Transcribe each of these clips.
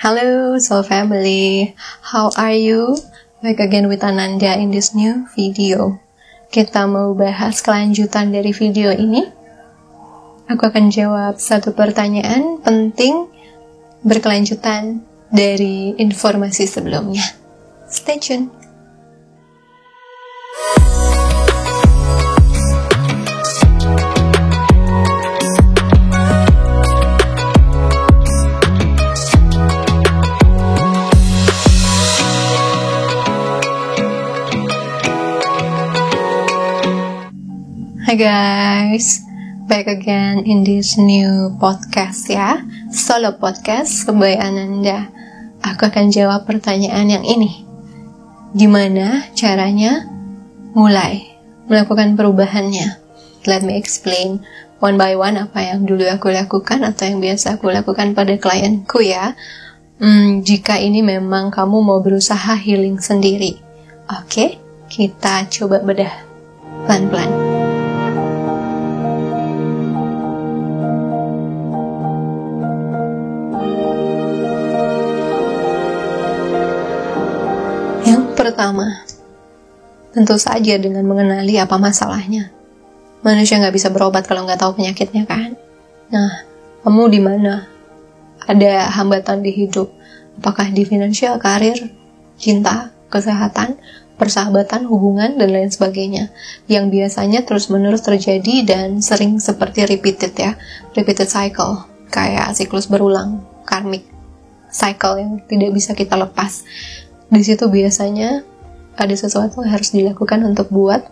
Hello, Soul Family. How are you? Back again with Ananda in this new video. Kita mau bahas kelanjutan dari video ini. Aku akan jawab satu pertanyaan penting berkelanjutan dari informasi sebelumnya. Stay tune. Hi guys, back again in this new podcast ya, solo podcast by Ananda. Aku akan jawab pertanyaan yang ini. Gimana caranya mulai melakukan perubahannya? Let me explain one by one apa yang dulu aku lakukan atau yang biasa aku lakukan pada klienku ya. Jika ini memang kamu mau berusaha healing sendiri. Oke, kita coba bedah pelan-pelan. Pertama, tentu saja dengan mengenali apa masalahnya. Manusia nggak bisa berobat kalau nggak tahu penyakitnya kan? Nah, kamu di mana? Ada hambatan di hidup? Apakah di finansial, karir, cinta, kesehatan, persahabatan, hubungan, dan lain sebagainya. Yang biasanya terus-menerus terjadi dan sering seperti repeated ya. Repeated cycle, kayak siklus berulang, karmic cycle yang tidak bisa kita lepas. Di situ biasanya ada sesuatu yang harus dilakukan untuk buat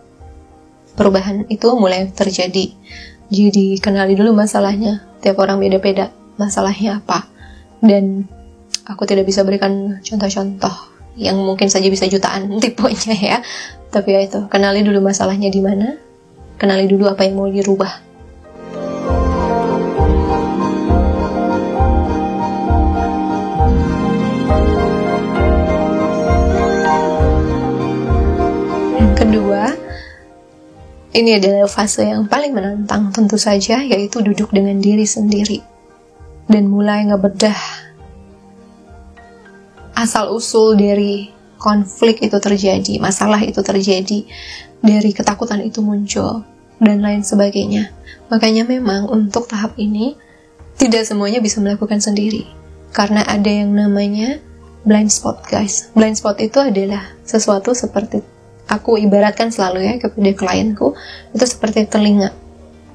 perubahan itu mulai terjadi. Jadi kenali dulu masalahnya. Tiap orang beda-beda masalahnya apa. Dan aku tidak bisa berikan contoh-contoh yang mungkin saja bisa jutaan tipenya ya. Tapi ya itu, kenali dulu masalahnya di mana. Kenali dulu apa yang mau dirubah. Kedua, ini adalah fase yang paling menantang tentu saja, yaitu duduk dengan diri sendiri dan mulai ngebedah asal-usul dari konflik itu terjadi, masalah itu terjadi, dari ketakutan itu muncul, dan lain sebagainya. Makanya memang untuk tahap ini, tidak semuanya bisa melakukan sendiri, karena ada yang namanya blind spot guys. Blind spot itu adalah sesuatu seperti aku ibaratkan selalu ya kepada klienku, itu seperti telinga.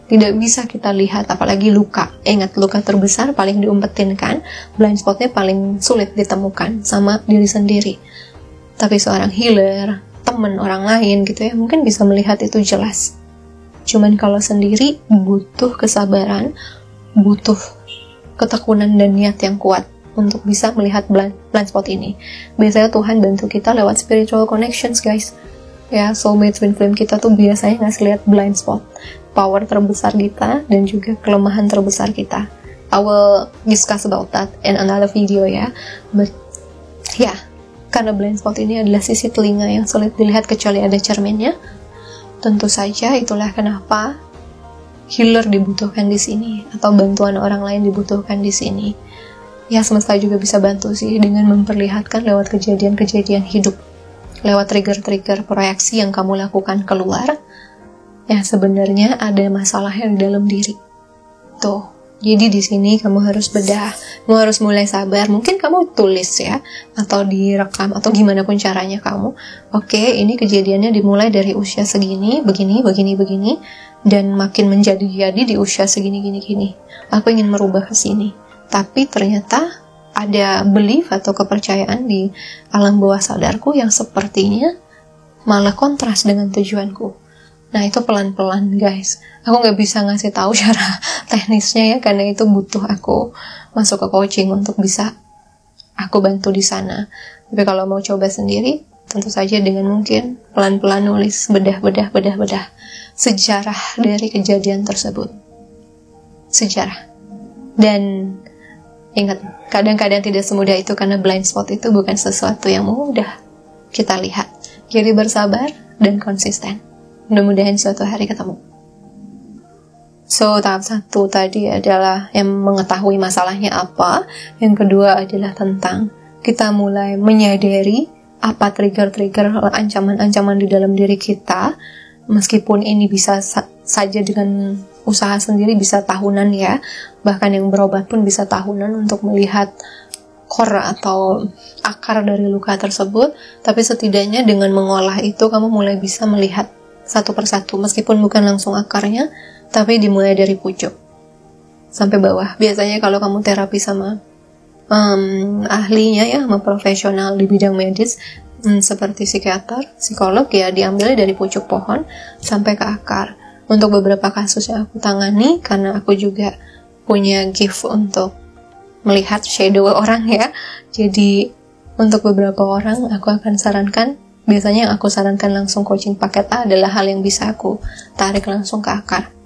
Tidak bisa kita lihat, apalagi luka. Ingat, luka terbesar paling diumpetin kan, blind spotnya paling sulit ditemukan sama diri sendiri. Tapi seorang healer, teman orang lain gitu ya, mungkin bisa melihat itu jelas. Cuman kalau sendiri butuh kesabaran, butuh ketekunan dan niat yang kuat untuk bisa melihat blind spot ini. Biasanya Tuhan bantu kita lewat spiritual connections guys. Ya, soulmate twin flame kita tuh biasanya ngasih lihat blind spot, power terbesar kita dan juga kelemahan terbesar kita. I will discuss about that in another video ya. But ya, karena blind spot ini adalah sisi telinga yang sulit dilihat kecuali ada cerminnya. Tentu saja itulah kenapa healer dibutuhkan di sini atau bantuan orang lain dibutuhkan di sini. Ya, semesta juga bisa bantu sih dengan memperlihatkan lewat kejadian-kejadian hidup. Lewat trigger-trigger proyeksi yang kamu lakukan keluar, ya sebenarnya ada masalah yang di dalam diri. Tuh, jadi di sini kamu harus bedah, kamu harus mulai sabar. Mungkin kamu tulis ya, atau direkam, atau gimana pun caranya kamu. Oke, ini kejadiannya dimulai dari usia segini, begini, dan makin menjadi-jadi di usia segini. Aku ingin merubah ke sini, tapi ternyata ada belief atau kepercayaan di alam bawah sadarku yang sepertinya malah kontras dengan tujuanku. Nah, itu pelan-pelan guys. Aku gak bisa ngasih tahu cara teknisnya ya, karena itu butuh aku masuk ke coaching untuk bisa aku bantu di sana. Tapi kalau mau coba sendiri, tentu saja dengan mungkin pelan-pelan nulis, bedah sejarah dari kejadian tersebut. Sejarah. Dan ingat, kadang-kadang tidak semudah itu karena blind spot itu bukan sesuatu yang mudah kita lihat. Jadi bersabar dan konsisten. Mudah-mudahan suatu hari ketemu. So, tahap 1 tadi adalah yang mengetahui masalahnya apa. Yang kedua adalah tentang kita mulai menyadari apa trigger-trigger ancaman-ancaman di dalam diri kita. Meskipun ini bisa saja dengan usaha sendiri, bisa tahunan ya. Bahkan yang berobat pun bisa tahunan untuk melihat core atau akar dari luka tersebut. Tapi setidaknya dengan mengolah itu, kamu mulai bisa melihat satu persatu. Meskipun bukan langsung akarnya, tapi dimulai dari pucuk sampai bawah. Biasanya kalau kamu terapi sama ahlinya ya, sama profesional di bidang medis, seperti psikiater, psikolog ya, diambilnya dari pucuk pohon sampai ke akar. Untuk beberapa kasus yang aku tangani, karena aku juga punya gift untuk melihat shadow orang ya, jadi untuk beberapa orang aku akan sarankan, biasanya yang aku sarankan langsung coaching paket A adalah hal yang bisa aku tarik langsung ke akar.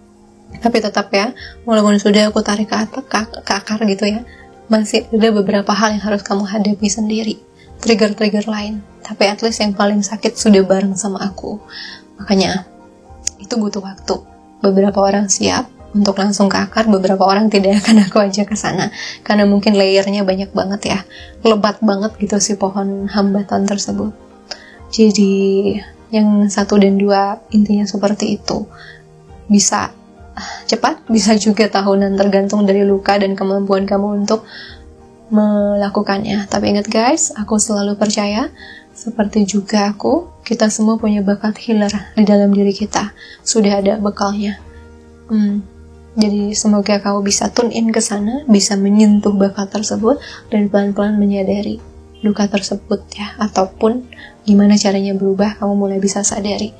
Tapi tetap ya, walaupun sudah aku tarik ke akar gitu ya, masih ada beberapa hal yang harus kamu hadapi sendiri, trigger-trigger lain. Tapi at least yang paling sakit sudah bareng sama aku. Makanya itu butuh waktu. Beberapa orang siap untuk langsung ke akar, beberapa orang tidak akan aku ajak ke sana karena mungkin layernya banyak banget ya, lebat banget gitu si pohon hambatan tersebut. Jadi yang 1 dan 2 intinya seperti itu. Bisa cepat, bisa juga tahunan, tergantung dari luka dan kemampuan kamu untuk melakukannya. Tapi ingat guys, aku selalu percaya, seperti juga aku, kita semua punya bakat healer di dalam diri kita. Sudah ada bekalnya. Jadi semoga kamu bisa tune in ke sana, bisa menyentuh bakat tersebut dan pelan-pelan menyadari luka tersebut ya, ataupun gimana caranya berubah, kamu mulai bisa sadari.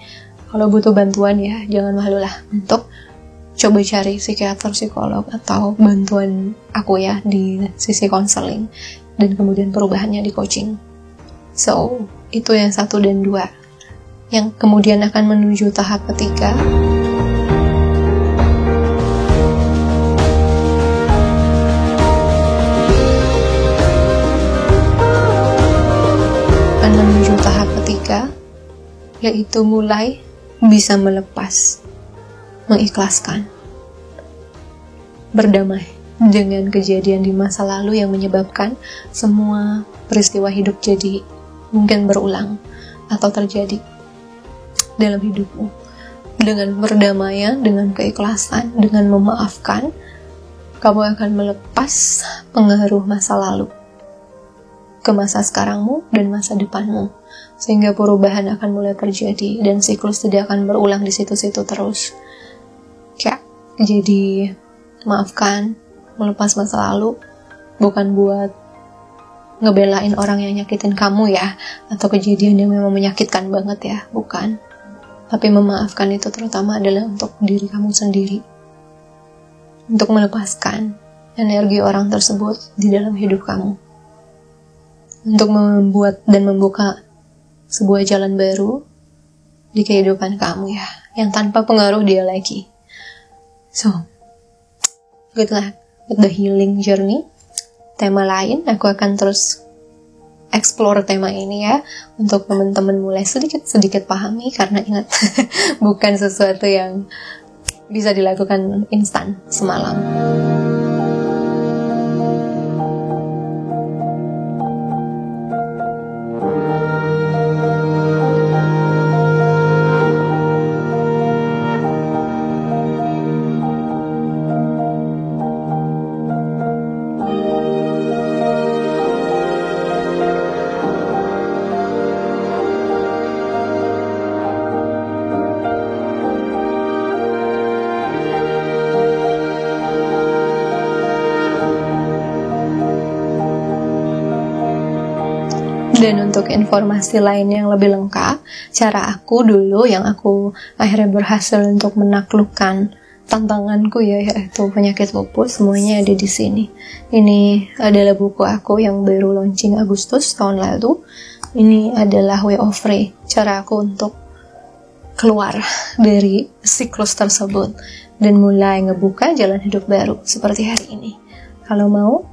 Kalau butuh bantuan ya, jangan malu lah untuk coba cari psikiater, psikolog, atau bantuan aku ya di sisi konseling, dan kemudian perubahannya di coaching. So, itu yang 1 dan 2. Yang kemudian akan menuju tahap ketiga. Akan menuju tahap ketiga, yaitu mulai bisa melepas, mengikhlaskan, berdamai dengan kejadian di masa lalu yang menyebabkan semua peristiwa hidup jadi mungkin berulang atau terjadi dalam hidupmu. Dengan berdamaian, dengan keikhlasan, dengan memaafkan, kamu akan melepas pengaruh masa lalu ke masa sekarangmu dan masa depanmu, sehingga perubahan akan mulai terjadi dan siklus tidak akan berulang di situ-situ terus. Jadi maafkan, melepas masa lalu bukan buat ngebelain orang yang nyakitin kamu ya, atau kejadian yang memang menyakitkan banget ya, bukan. Tapi memaafkan itu terutama adalah untuk diri kamu sendiri, untuk melepaskan energi orang tersebut di dalam hidup kamu, untuk membuat dan membuka sebuah jalan baru di kehidupan kamu ya, yang tanpa pengaruh dia lagi. So, good luck with the healing journey. Tema lain, aku akan terus explore tema ini ya, untuk teman-teman mulai sedikit-sedikit pahami, karena ingat, bukan sesuatu yang bisa dilakukan instan semalam. Dan untuk informasi lain yang lebih lengkap, cara aku dulu yang aku akhirnya berhasil untuk menaklukkan tantanganku ya, yaitu penyakit lupus, semuanya ada di sini. Ini adalah buku aku yang baru launching Agustus tahun lalu. Ini adalah Way of Ray, cara aku untuk keluar dari siklus tersebut dan mulai ngebuka jalan hidup baru seperti hari ini. Kalau mau,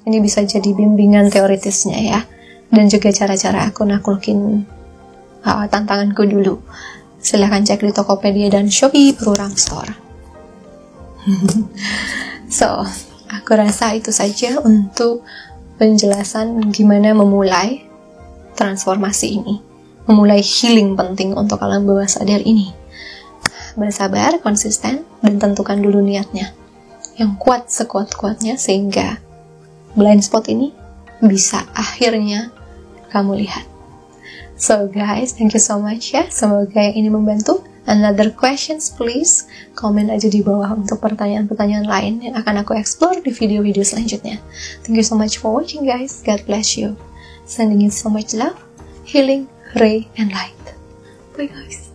ini bisa jadi bimbingan teoritisnya ya, dan juga cara-cara aku naklukin tantanganku dulu. Silahkan cek di Tokopedia dan Shopee Pro Ram Store. So, aku rasa itu saja untuk penjelasan gimana memulai transformasi ini, memulai healing penting untuk alam bawah sadar ini. Bersabar, konsisten, dan tentukan dulu niatnya yang kuat sekuat-kuatnya sehingga blind spot ini bisa akhirnya kamu lihat. So guys, thank you so much ya. Semoga yang ini membantu. Another questions please komen aja di bawah untuk pertanyaan-pertanyaan lain yang akan aku explore di video-video selanjutnya. Thank you so much for watching guys. God bless you. Sending you so much love, healing, ray, and light. Bye guys.